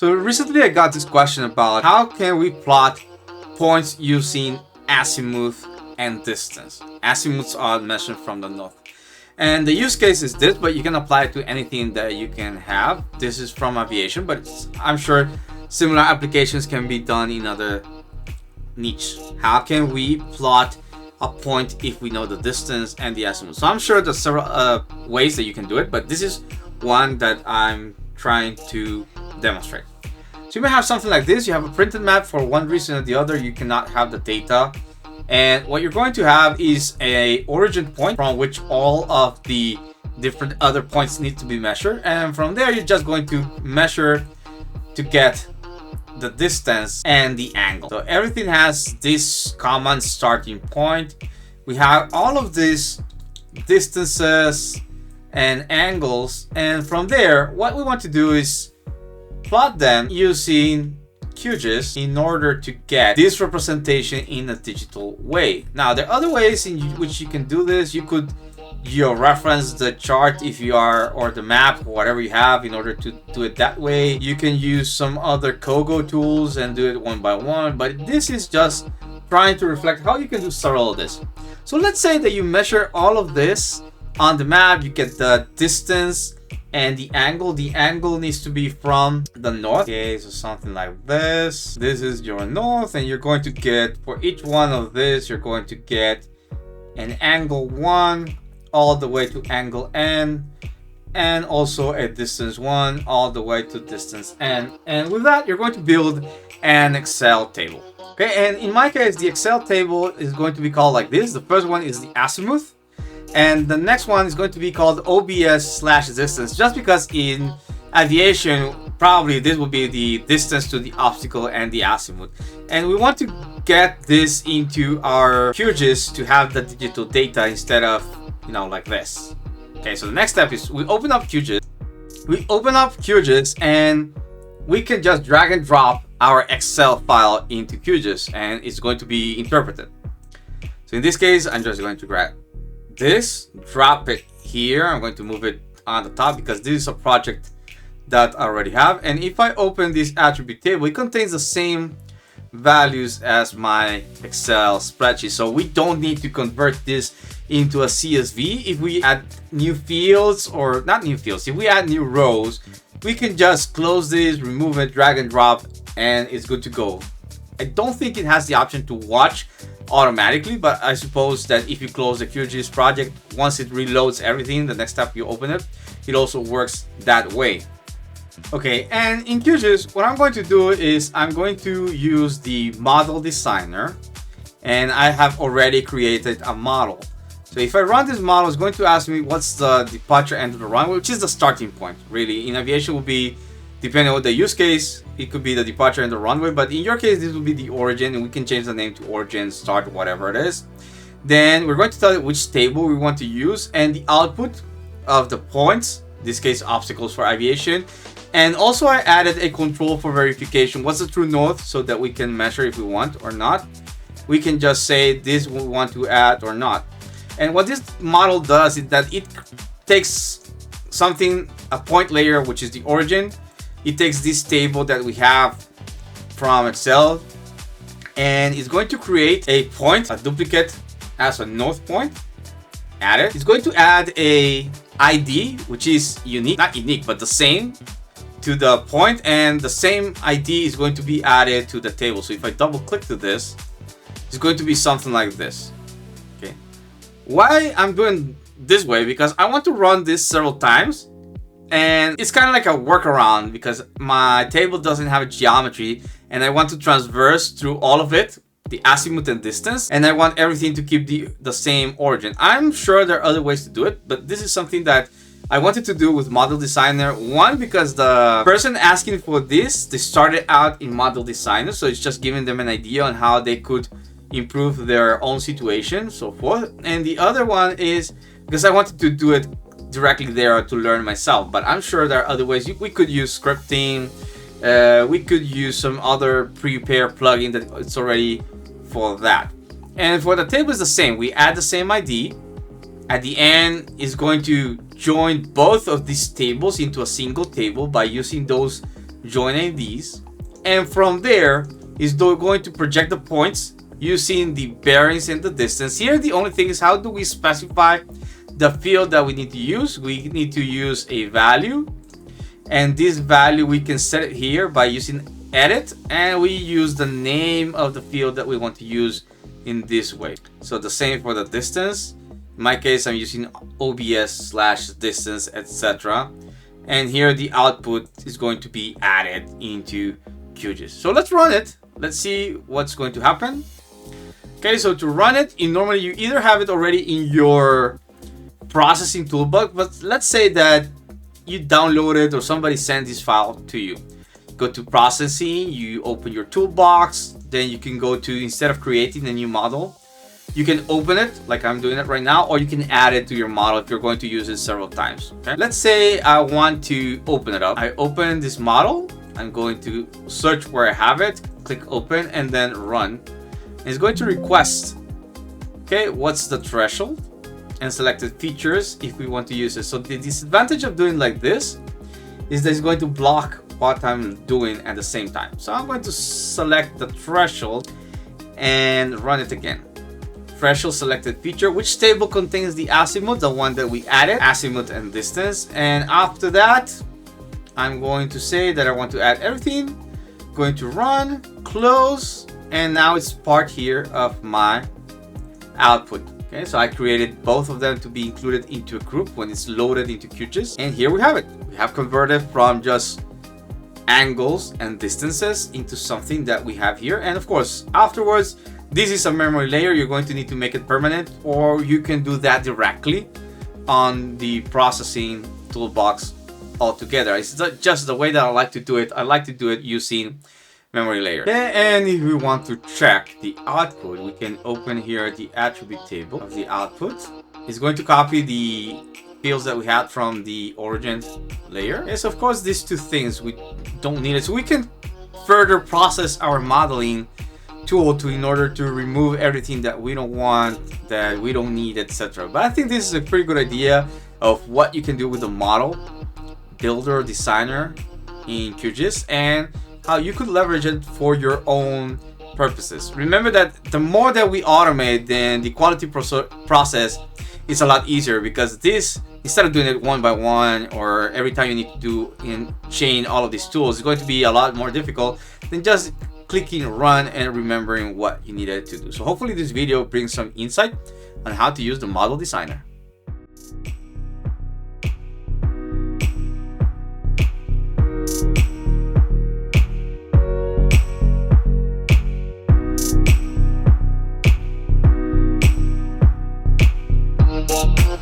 So recently I got this question about how can we plot points using azimuth and distance. Azimuths are measured from the north. And the use case is this, but you can apply it to anything that you can have. This is from aviation, but I'm sure similar applications can be done in other niche. How can we plot a point if we know the distance and the azimuth? So I'm sure there's several ways that you can do it, but this is one that I'm trying to demonstrate. So you may have something like this. You have a printed map. For one reason or the other, you cannot have the data. And what you're going to have is a origin point from which all of the different other points need to be measured. And from there, you're just going to measure to get the distance and the angle. So everything has this common starting point. We have all of these distances and angles. And from there, what we want to do is plot them using QGIS in order to get this representation in a digital way. Now, there are other ways in which you can do this. You could reference the chart if you are, or the map, or whatever you have, in order to do it that way. You can use some other COGO tools and do it one by one, but this is just trying to reflect how you can do several of this. So let's say that you measure all of this on the map. You get the distance and the angle. The angle needs to be from the north. Okay, so something like this. This is your north, and you're going to get, for each one of this, you're going to get an angle 1 all the way to angle n, and also a distance 1 all the way to distance n. And with that, you're going to build an Excel table. Okay, and in my case, the Excel table is going to be called like this. The first one is the azimuth, and the next one is going to be called OBS/distance, just because in aviation, probably this will be the distance to the obstacle and the azimuth. And we want to get this into our QGIS to have the digital data instead of, like this. Okay, so the next step is we open up QGIS. And we can just drag and drop our Excel file into QGIS, and it's going to be interpreted. So in this case, I'm just going to grab this, drop it here. I'm going to move it on the top because this is a project that I already have. And if I open this attribute table, it contains the same values as my Excel spreadsheet. So we don't need to convert this into a CSV. If we add new fields, or not new fields, if we add new rows, we can just close this, remove it, drag and drop, and it's good to go. I don't think it has the option to watch automatically, but I suppose that if you close the QGIS project, once it reloads everything, the next time you open it, it also works that way. Okay, and in QGIS, what I'm going to do is I'm going to use the model designer, and I have already created a model. So if I run this model, it's going to ask me what's the departure end of the runway, which is the starting point. Really, in aviation will be, depending on the use case, it could be the departure and the runway, but in your case, this will be the origin, and we can change the name to origin, start, whatever it is. Then we're going to tell it which table we want to use, and the output of the points, in this case, obstacles for aviation. And also I added a control for verification. What's the true north, so that we can measure if we want or not. We can just say this we want to add or not. And what this model does is that it takes something, a point layer, which is the origin. It takes this table that we have from Excel, and it's going to create a point, a duplicate as a north point. Add it. It's going to add a ID, which is unique, not unique, but the same to the point, and the same ID is going to be added to the table. So if I double click to this, it's going to be something like this. Okay. Why I'm doing this way? Because I want to run this several times, and it's kind of like a workaround because my table doesn't have a geometry, and I want to transverse through all of it, the azimuth and distance, and I want everything to keep the same origin. I'm sure there are other ways to do it, but this is something that I wanted to do with Model Designer. One, because the person asking for this, they started out in Model Designer, so it's just giving them an idea on how they could improve their own situation, so forth. And the other one is because I wanted to do it directly there to learn myself, but I'm sure there are other ways. We could use scripting, we could use some other prepared plugin that it's already for that. And for the table is the same. We add the same ID. At the end is going to join both of these tables into a single table by using those joining these, and from there is going to project the points using the bearings and the distance. Here the only thing is, how do we specify the field that we need to use? We need to use a value, and this value we can set it here by using edit, and we use the name of the field that we want to use in this way. So the same for the distance. In my case, I'm using OBS/distance, etc. And here the output is going to be added into QGIS. So let's run it. Let's see what's going to happen. Okay, so to run it, normally you either have it already in your processing toolbox, but let's say that you downloaded or somebody sent this file to you. Go to processing, you open your toolbox, then you can go to, instead of creating a new model, you can open it like I'm doing it right now, or you can add it to your model if you're going to use it several times. Okay, let's say I want to open it up. I open this model. I'm going to search where I have it, click open, and then run. And it's going to request, okay, what's the threshold and selected features if we want to use it. So the disadvantage of doing like this is that it's going to block what I'm doing at the same time. So I'm going to select the threshold and run it again. Threshold selected feature. Which table contains the azimuth? The one that we added, azimuth and distance. And after that, I'm going to say that I want to add everything. Going to run, close, and now it's part here of my output. Okay, so I created both of them to be included into a group when it's loaded into QGIS. And here we have it. We have converted from just angles and distances into something that we have here. And of course, afterwards, this is a memory layer. You're going to need to make it permanent, or you can do that directly on the processing toolbox altogether. It's just the way that I like to do it. I like to do it using memory layer. And if we want to check the output, we can open here the attribute table of the output. It's going to copy the fields that we had from the origin layer. Yes, of course, these two things we don't need it, so we can further process our modeling tool in order to remove everything that we don't want, that we don't need, etc. But I think this is a pretty good idea of what you can do with the model builder designer in QGIS and how you could leverage it for your own purposes. Remember that the more that we automate, then the quality process is a lot easier, because this, instead of doing it one by one or every time you need to do in chain all of these tools, it's going to be a lot more difficult than just clicking run and remembering what you needed to do. So hopefully this video brings some insight on how to use the model designer.